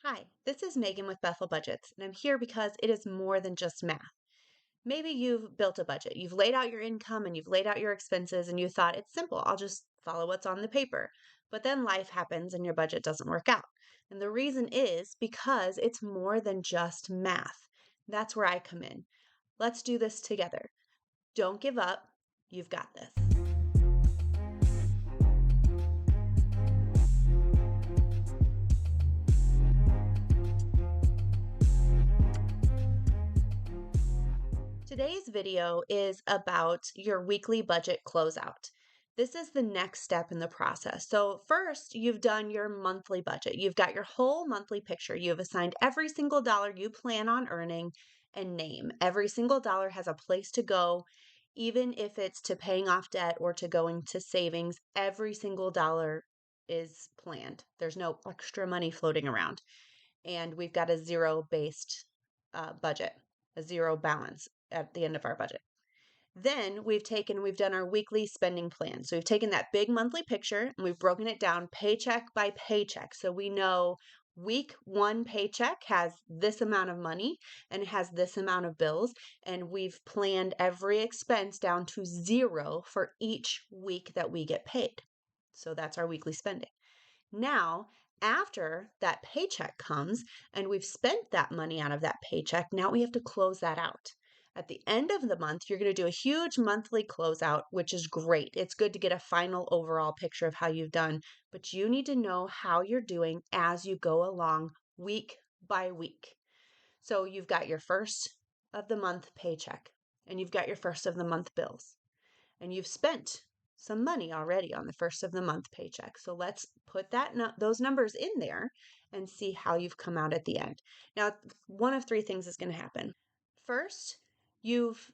Hi, this is Megan with Bethel Budgets, and I'm here because it is more than just math. Maybe you've built a budget. You've laid out your income and you've laid out your expenses, and you thought it's simple. I'll just follow what's on the paper. But then life happens and your budget doesn't work out. And the reason is because it's more than just math. That's where I come in. Let's do this together. Don't give up. You've got this. Today's video is about your weekly budget closeout. This is the next step in the process. So first, you've done your monthly budget. You've got your whole monthly picture. You've assigned every single dollar you plan on earning a name. Every single dollar has a place to go, even if it's to paying off debt or to going to savings. Every single dollar is planned. There's no extra money floating around. And we've got a zero-based budget, a zero balance at the end of our budget. Then we've done our weekly spending plan. So we've taken that big monthly picture and we've broken it down paycheck by paycheck. So we know week one paycheck has this amount of money and it has this amount of bills. And we've planned every expense down to zero for each week that we get paid. So that's our weekly spending. Now, after that paycheck comes and we've spent that money out of that paycheck, now we have to close that out. At the end of the month, you're going to do a huge monthly closeout, which is great. It's good to get a final overall picture of how you've done, but you need to know how you're doing as you go along week by week. So you've got your first of the month paycheck and you've got your first of the month bills and you've spent some money already on the first of the month paycheck. So let's put those numbers in there and see how you've come out at the end. Now, one of three things is going to happen. First, you've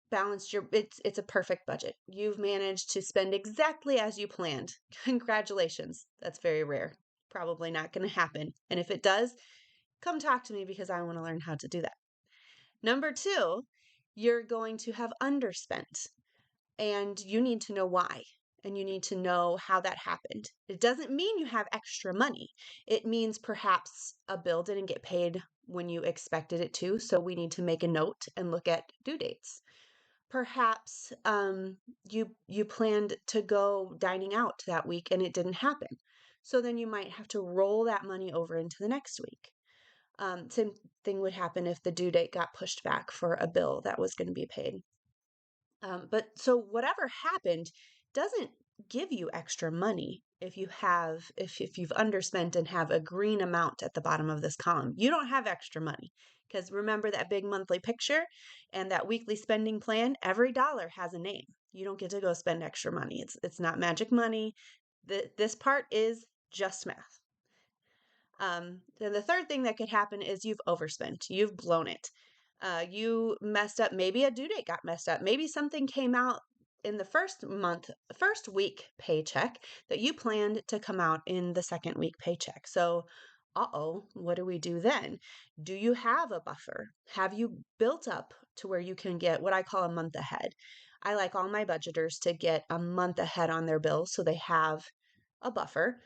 balanced it's a perfect budget. You've managed to spend exactly as you planned. Congratulations. That's very rare. Probably not going to happen. And if it does, come talk to me because I want to learn how to do that. Number two, you're going to have underspent. And you need to know why, and you need to know how that happened. It doesn't mean you have extra money. It means perhaps a bill didn't get paid when you expected it to, so we need to make a note and look at due dates. Perhaps you planned to go dining out that week and it didn't happen. So then you might have to roll that money over into the next week. Same thing would happen if the due date got pushed back for a bill that was going to be paid. But so whatever happened doesn't give you extra money if you've underspent and have a green amount at the bottom of this column. You don't have extra money because remember that big monthly picture and that weekly spending plan, every dollar has a name. You don't get to go spend extra money. It's not magic money. This part is just math. Then the third thing that could happen is you've overspent. You've blown it. You messed up. Maybe a due date got messed up. Maybe something came out in the first week paycheck that you planned to come out in the second week paycheck. So, what do we do then? Do you have a buffer? Have you built up to where you can get what I call a month ahead? I like all my budgeters to get a month ahead on their bills so they have a buffer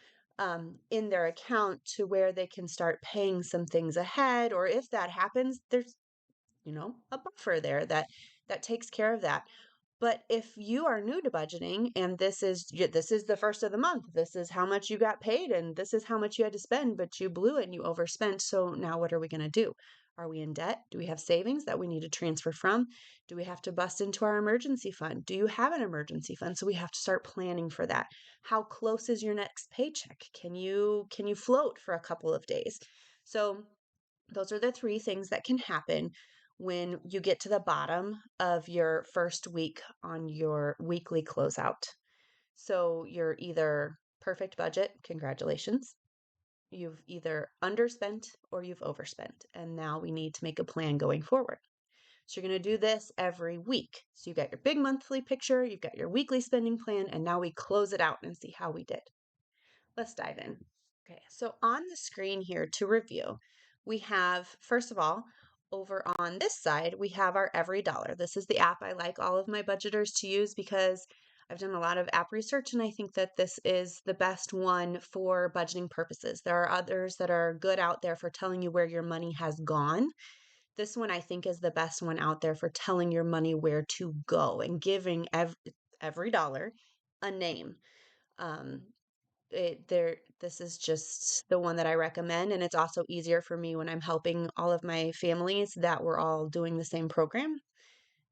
in their account to where they can start paying some things ahead. Or if that happens, there's a buffer there that takes care of that. But if you are new to budgeting and this is the first of the month, this is how much you got paid and this is how much you had to spend, but you blew it and you overspent. So now what are we going to do? Are we in debt? Do we have savings that we need to transfer from? Do we have to bust into our emergency fund? Do you have an emergency fund? So we have to start planning for that. How close is your next paycheck? Can you float for a couple of days? So those are the three things that can happen when you get to the bottom of your first week on your weekly closeout. So you're either perfect budget, congratulations. You've either underspent or you've overspent. And now we need to make a plan going forward. So you're going to do this every week. So you've got your big monthly picture, you've got your weekly spending plan, and now we close it out and see how we did. Let's dive in. Okay, so on the screen here to review, we have, first of all, over on this side, we have our every dollar. This is the app I like all of my budgeters to use because I've done a lot of app research, and I think that this is the best one for budgeting purposes. There are others that are good out there for telling you where your money has gone. This one I think is the best one out there for telling your money where to go and giving every dollar a name. Um, this is just the one that I recommend, and it's also easier for me when I'm helping all of my families that we're all doing the same program,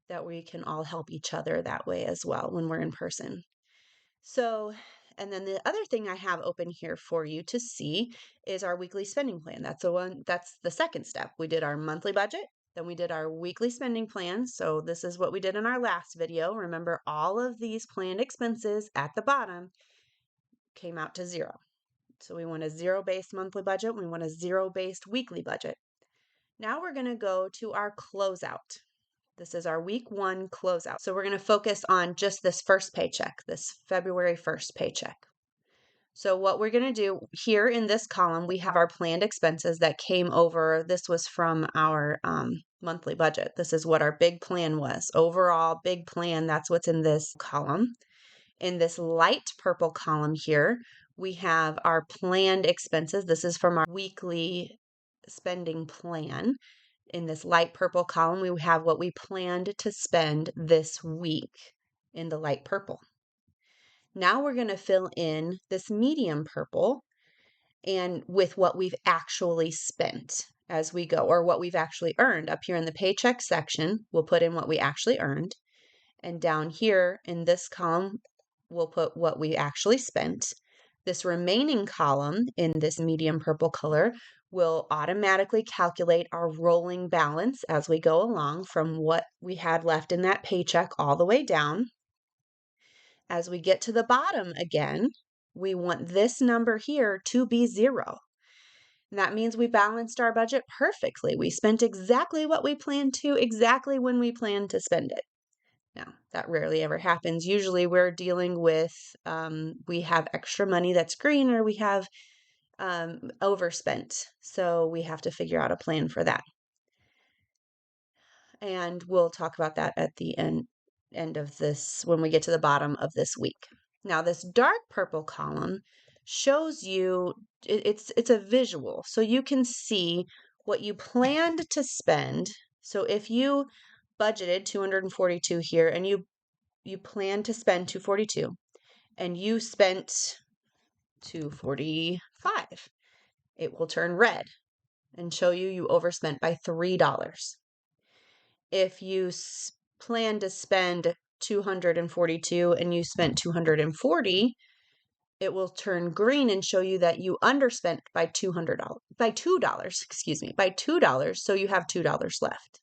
that we can all help each other that way as well when we're in person. So, and then the other thing I have open here for you to see is our weekly spending plan. That's the second step. We did our monthly budget, then we did our weekly spending plan. So this is what we did in our last video. Remember, all of these planned expenses at the bottom came out to zero. So we want a zero-based monthly budget. We want a zero-based weekly budget. Now we're going to go to our closeout. This is our week 1 closeout. So we're going to focus on just this first paycheck, this February 1st paycheck. So what we're going to do here in this column, we have our planned expenses that came over. This was from our monthly budget. This is what our big plan was. Overall big plan, that's what's in this column. In this light purple column here, we have our planned expenses. This is from our weekly spending plan. In this light purple column, we have what we planned to spend this week in the light purple. Now we're going to fill in this medium purple and with what we've actually spent as we go, or what we've actually earned. Up here in the paycheck section, we'll put in what we actually earned. And down here in this column, we'll put what we actually spent. This remaining column in this medium purple color will automatically calculate our rolling balance as we go along from what we had left in that paycheck all the way down. As we get to the bottom again, we want this number here to be 0. And that means we balanced our budget perfectly. We spent exactly what we planned to, exactly when we planned to spend it. Now, that rarely ever happens. Usually we're dealing with, we have extra money that's green, or we have overspent. So we have to figure out a plan for that. And we'll talk about that at the end of this, when we get to the bottom of this week. Now, this dark purple column shows you, it's a visual. So you can see what you planned to spend. So if you budgeted 242 here and you plan to spend 242 and you spent 245, it will turn red and show you overspent by $3. If you plan to spend 242 and you spent 240, it will turn green and show you that you underspent by $200, by $2, so you have $2 left.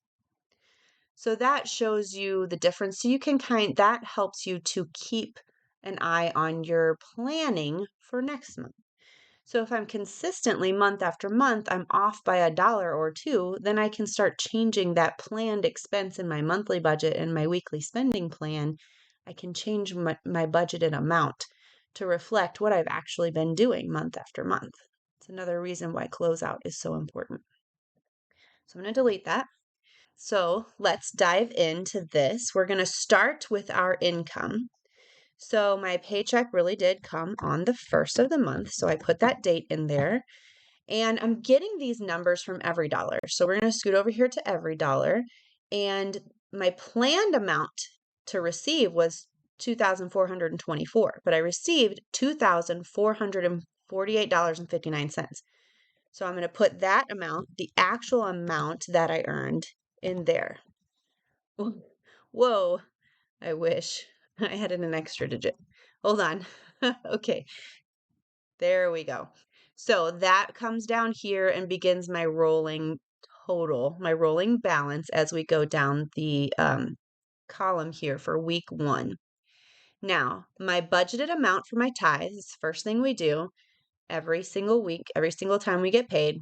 So that shows you the difference. So you can that helps you to keep an eye on your planning for next month. So if I'm consistently month after month, I'm off by $1 or $2, then I can start changing that planned expense in my monthly budget and my weekly spending plan. I can change my budgeted amount to reflect what I've actually been doing month after month. It's another reason why closeout is so important. So I'm going to delete that. So let's dive into this. We're going to start with our income. So my paycheck really did come on the 1st of the month. So I put that date in there, and I'm getting these numbers from every dollar. So we're going to scoot over here to every dollar, and my planned amount to receive was $2,424, but I received $2,448.59. So I'm going to put that amount, the actual amount that I earned, in there. Whoa, I wish I had an extra digit. Hold on. Okay, there we go. So that comes down here and begins my rolling total, my rolling balance as we go down the column here for week 1. Now, my budgeted amount for my tithes, first thing we do every single week, every single time we get paid,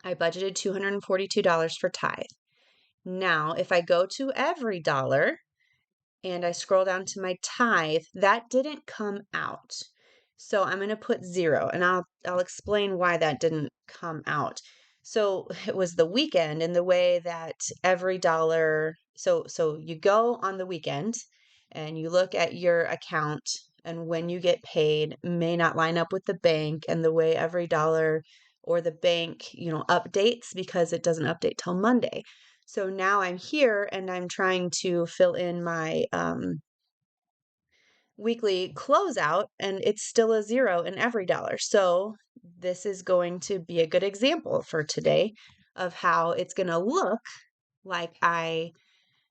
I budgeted $242 for tithe. Now, if I go to every dollar and I scroll down to my tithe, that didn't come out. So I'm going to put 0, and I'll explain why that didn't come out. So it was the weekend, in the way that every dollar, so you go on the weekend and you look at your account, and when you get paid may not line up with the bank and the way every dollar or the bank, updates because it doesn't update till Monday. So now I'm here and I'm trying to fill in my weekly closeout, and it's still a zero in every dollar. So this is going to be a good example for today of how it's going to look like I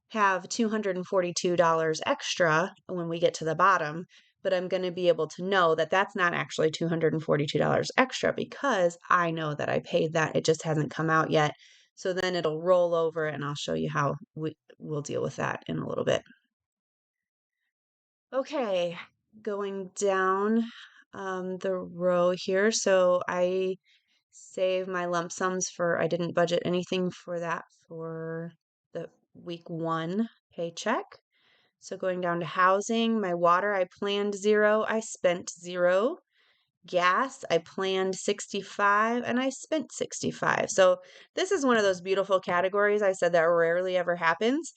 have $242 extra when we get to the bottom, but I'm going to be able to know that that's not actually $242 extra because I know that I paid that. It just hasn't come out yet. So then it'll roll over, and I'll show you how we'll deal with that in a little bit. Okay, going down the row here. So I save my lump sums I didn't budget anything for that for the week 1 paycheck. So going down to housing, my water, I planned 0, I spent 0. Gas, I planned 65 and I spent 65. So this is one of those beautiful categories I said that rarely ever happens.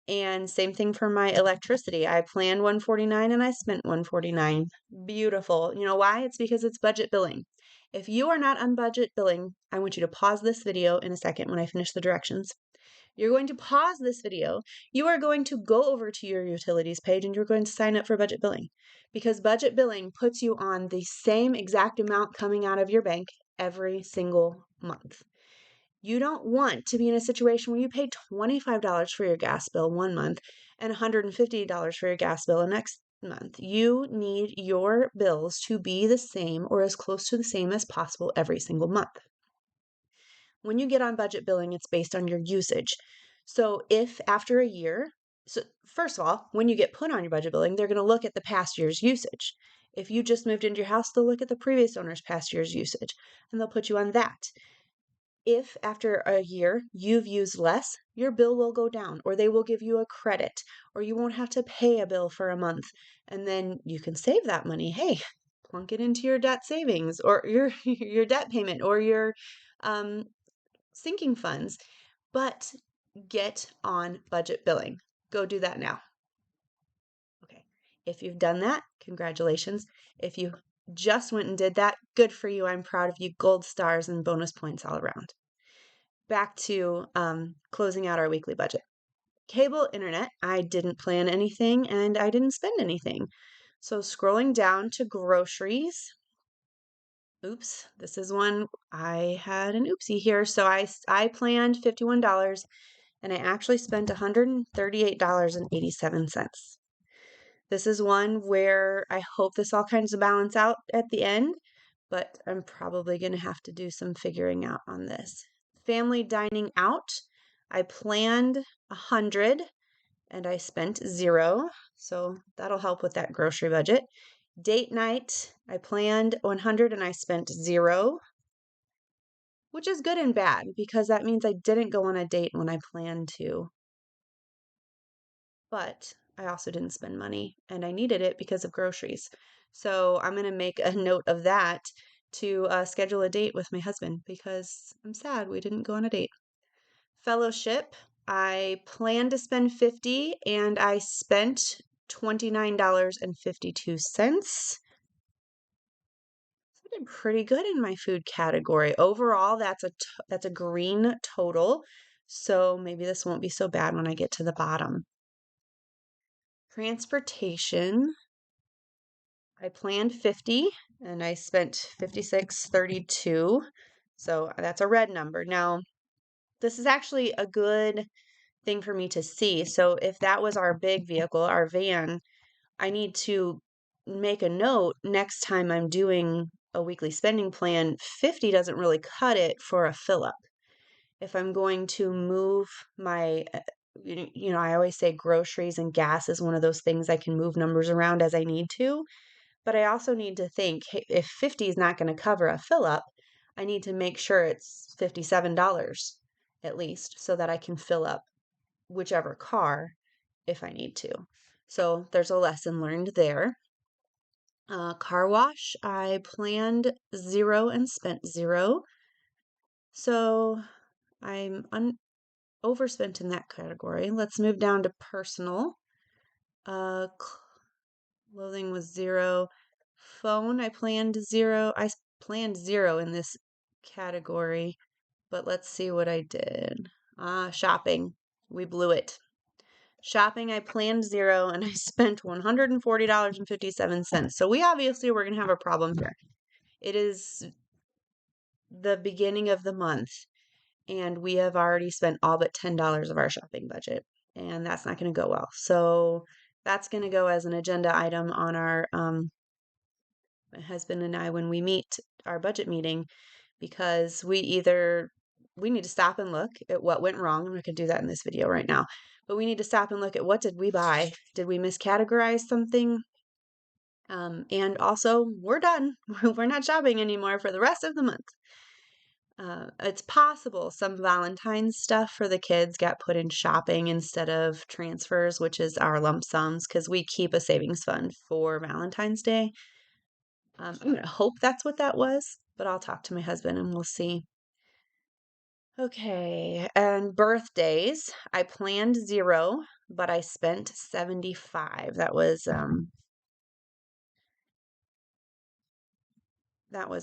And same thing for my electricity. I planned 149 and I spent 149. Beautiful. You know why? It's because it's budget billing. If you are not on budget billing, I want you to pause this video in a second when I finish the directions. You're going to pause this video. You are going to go over to your utilities page and you're going to sign up for budget billing because budget billing puts you on the same exact amount coming out of your bank every single month. You don't want to be in a situation where you pay $25 for your gas bill one month and $150 for your gas bill the next month. You need your bills to be the same or as close to the same as possible every single month. When you get on budget billing, it's based on your usage. So if after a year, so first of all, when you get put on your budget billing, they're going to look at the past year's usage. If you just moved into your house, they'll look at the previous owner's past year's usage and they'll put you on that. If after a year you've used less, your bill will go down, or they will give you a credit, or you won't have to pay a bill for a month. And then you can save that money. Hey, plunk it into your debt savings or your debt payment or your sinking funds. But get on budget billing. Go do that now. Okay. If you've done that, congratulations. If you just went and did that, good for you. I'm proud of you. Gold stars and bonus points all around. Back to closing out our weekly budget. Cable internet, I didn't plan anything and I didn't spend anything. So scrolling down to groceries. Oops, this is one I had an oopsie here. So I planned $51 and I actually spent $138.87. This is one where I hope this all kinds of balance out at the end, but I'm probably going to have to do some figuring out on this. Family dining out, I planned 100 and I spent 0, so that'll help with that grocery budget. Date night, I planned 100 and I spent 0, which is good and bad because that means I didn't go on a date when I planned to. But I also didn't spend money and I needed it because of groceries. So I'm going to make a note of that to schedule a date with my husband because I'm sad we didn't go on a date. Fellowship, I planned to spend 50 and I spent $29.52. I did pretty good in my food category. Overall, that's a green total. So maybe this won't be so bad when I get to the bottom. Transportation, I planned 50 and I spent 56.32. So that's a red number. Now, this is actually a good thing for me to see. So if that was our big vehicle, our van, I need to make a note next time I'm doing a weekly spending plan. 50 doesn't really cut it for a fill up. If I'm going to move my I always say groceries and gas is one of those things I can move numbers around as I need to. But I also need to think, hey, if 50 is not going to cover a fill up, I need to make sure it's $57 at least so that I can fill up whichever car if I need to. So there's a lesson learned there. Car wash, I planned 0 and spent 0. So I'm overspent in that category. Let's move down to personal. Uh, clothing was zero. Phone, I planned zero. Planned zero in this category, but let's see what I did. Shopping. We blew it. Shopping, I planned zero and I spent $140.57. So we obviously were going to have a problem here. It is the beginning of the month and we have already spent all but $10 of our shopping budget, and that's not going to go well. So that's going to go as an agenda item on our my husband and I when we meet our budget meeting, because we need to stop and look at what went wrong. And we can do that in this video right now, but we need to stop and look at what did we buy? Did we miscategorize something? And also, we're done. We're not shopping anymore for the rest of the month. It's possible some Valentine's stuff for the kids got put in shopping instead of transfers, which is our lump sums, because we keep a savings fund for Valentine's Day. I'm going to hope that's what that was, but I'll talk to my husband and we'll see. Okay, and birthdays. I planned zero, but I spent 75. That was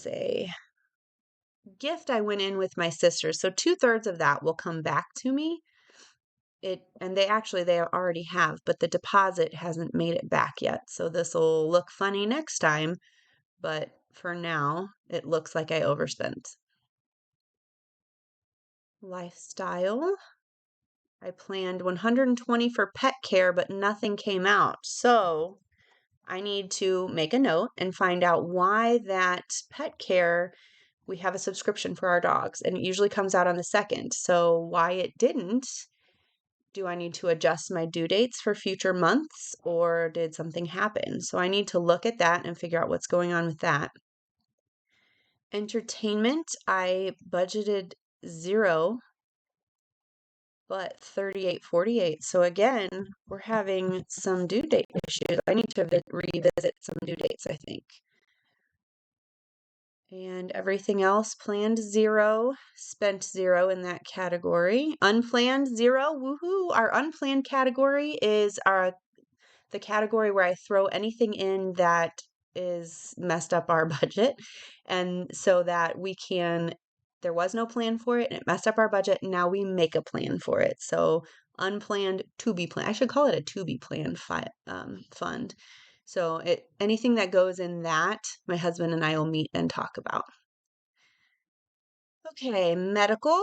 a gift I went in with my sister. So 2/3 of that will come back to me. They already have, but the deposit hasn't made it back yet. So this will look funny next time, but for now, it looks like I overspent. Lifestyle. I planned 120 for pet care, but nothing came out. So I need to make a note and find out why that pet care, we have a subscription for our dogs, and it usually comes out on the 2nd. So why it didn't. Do I need to adjust my due dates for future months, or did something happen? So I need to look at that and figure out what's going on with that. Entertainment, I budgeted zero, but 38.48. So again, we're having some due date issues. I need to revisit some due dates, I think. And everything else planned zero, spent zero in that category. Unplanned zero, woohoo! Our unplanned category is the category where I throw anything in that is messed up our budget. And so that there was no plan for it and it messed up our budget. And now we make a plan for it. So unplanned, to be planned. I should call it a to be planned fund. So anything that goes in that, my husband and I will meet and talk about. Okay, medical.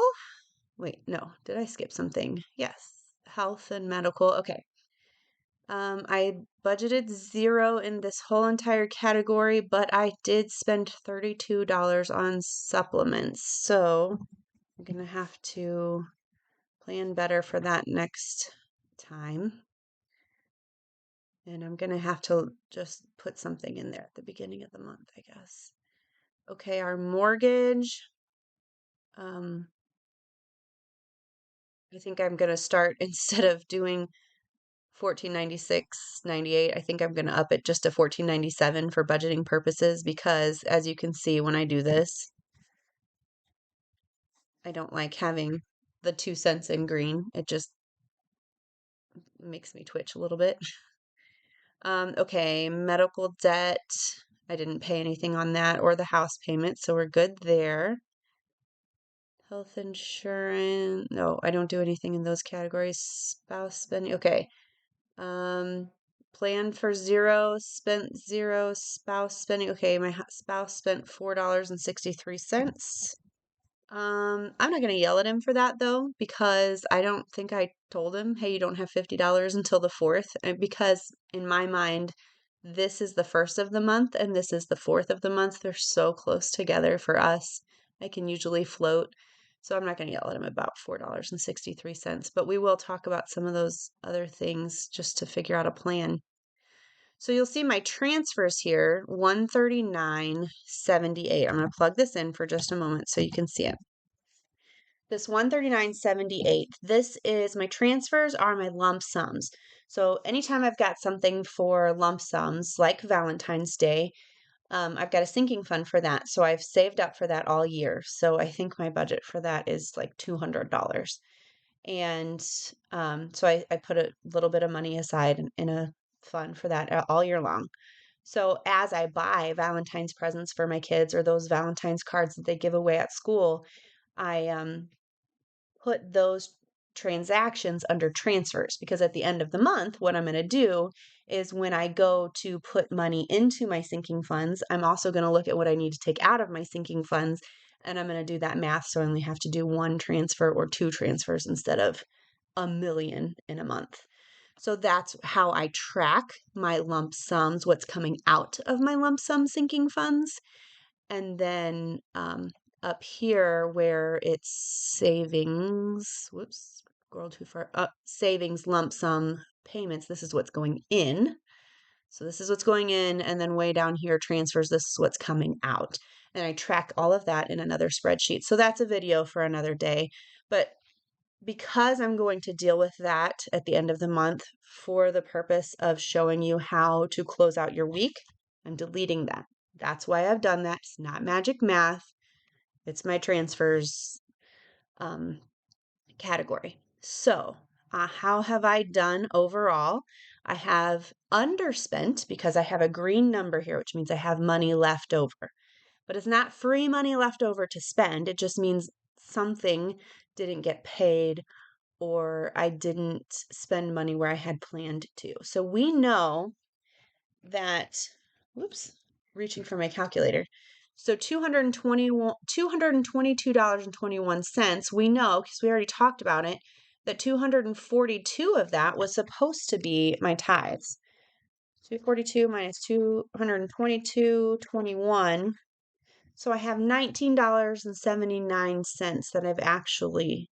Wait, no, did I skip something? Yes, health and medical. Okay. I budgeted zero in this whole entire category, but I did spend $32 on supplements. So I'm gonna have to plan better for that next time. And I'm gonna have to just put something in there at the beginning of the month, I guess. Okay, our mortgage. I think I'm gonna start instead of doing 1496.98. I think I'm gonna up it just to 1497 for budgeting purposes, because as you can see when I do this, I don't like having the 2 cents in green. It just makes me twitch a little bit. Okay, medical debt. I didn't pay anything on that or the house payment, so we're good there. Health insurance. No, I don't do anything in those categories. Spouse spending. Okay. Planned for zero, spent zero, spouse spending. Okay, my spouse spent $4.63. I'm not gonna yell at him for that though, because I don't think I told him, hey, you don't have $50 until the 4th, because in my mind, this is the 1st of the month and this is the 4th of the month. They're so close together for us. I can usually float. So I'm not gonna yell at him about $4.63, but we will talk about some of those other things just to figure out a plan. So you'll see my transfers here, 139.78. I'm going to plug this in for just a moment so you can see it. This 139.78, this is my transfers are my lump sums. So anytime I've got something for lump sums, like Valentine's Day, I've got a sinking fund for that. So I've saved up for that all year. So I think my budget for that is like $200. And so I put a little bit of money aside in a fund for that all year long. So as I buy Valentine's presents for my kids or those Valentine's cards that they give away at school, I put those transactions under transfers, because at the end of the month, what I'm going to do is when I go to put money into my sinking funds, I'm also going to look at what I need to take out of my sinking funds, and I'm going to do that math. So I only have to do one transfer or two transfers instead of a million in a month. So that's how I track my lump sums, what's coming out of my lump sum sinking funds. And then up here where it's savings, whoops, scroll too far up, savings, lump sum, payments, this is what's going in. So this is what's going in, and then way down here, transfers, this is what's coming out. And I track all of that in another spreadsheet. So that's a video for another day. But because I'm going to deal with that at the end of the month for the purpose of showing you how to close out your week, I'm deleting that. That's why I've done that. It's not magic math. It's my transfers category. So how have I done overall? I have underspent because I have a green number here, which means I have money left over. But it's not free money left over to spend. It just means something didn't get paid or I didn't spend money where I had planned to. So we know that, whoops, reaching for my calculator. So $222.21, we know, because we already talked about it, that 242 of that was supposed to be my tithes. 242 minus 222.21. So I have $19.79 that I've actually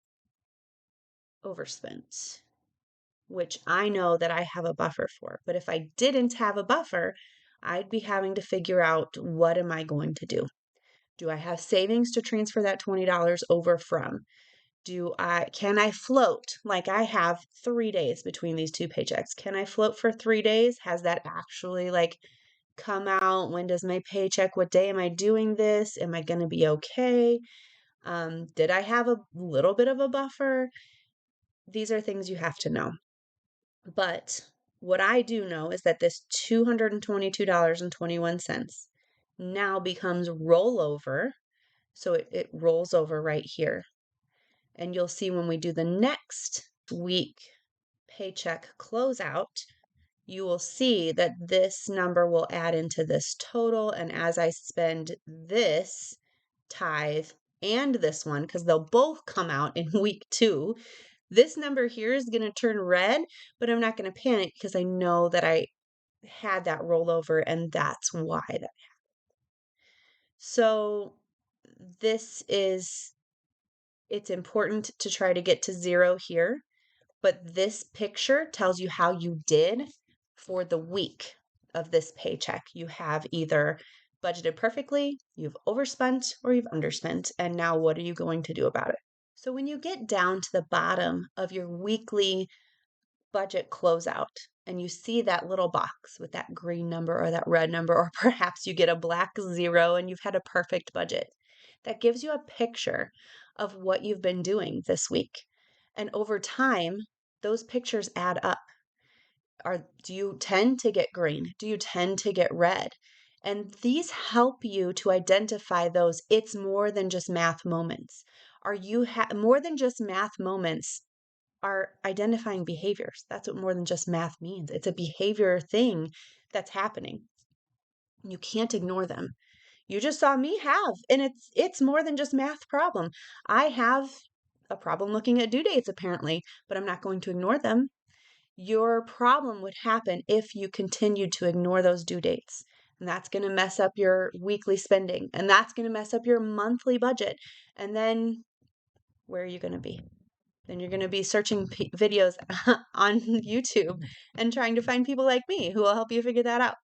overspent, which I know that I have a buffer for. But if I didn't have a buffer, I'd be having to figure out, what am I going to do? Do I have savings to transfer that $20 over from? Can I float? Like, I have 3 days between these two paychecks. Can I float for 3 days? Has that actually come out? When does my paycheck? What day am I doing this? Am I going to be okay? Did I have a little bit of a buffer? These are things you have to know. But what I do know is that this $222.21 now becomes rollover. So it rolls over right here. And you'll see when we do the next week paycheck closeout, you will see that this number will add into this total. And as I spend this tithe and this one, because they'll both come out in week 2, this number here is going to turn red, but I'm not going to panic because I know that I had that rollover and that's why that happened. So it's important to try to get to 0 here, but this picture tells you how you did for the week of this paycheck. You have either budgeted perfectly, you've overspent, or you've underspent, and now what are you going to do about it? So when you get down to the bottom of your weekly budget closeout and you see that little box with that green number or that red number, or perhaps you get a black 0 and you've had a perfect budget, that gives you a picture of what you've been doing this week. And over time, those pictures add up. Do you tend to get green? Do you tend to get red? And these help you to identify those it's more than just math moments. Are you more than just math moments are identifying behaviors. That's what more than just math means. It's a behavior thing that's happening. You can't ignore them. You just saw me have, and it's more than just math problem. I have a problem looking at due dates apparently, but I'm not going to ignore them. Your problem would happen if you continued to ignore those due dates. And that's going to mess up your weekly spending, and that's going to mess up your monthly budget. And then where are you going to be? Then you're going to be searching videos on YouTube and trying to find people like me who will help you figure that out.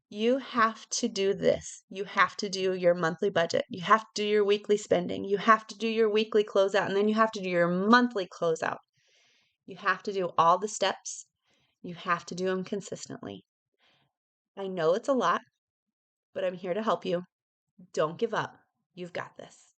You have to do this. You have to do your monthly budget. You have to do your weekly spending. You have to do your weekly closeout, and then you have to do your monthly closeout. You have to do all the steps. You have to do them consistently. I know it's a lot, but I'm here to help you. Don't give up. You've got this.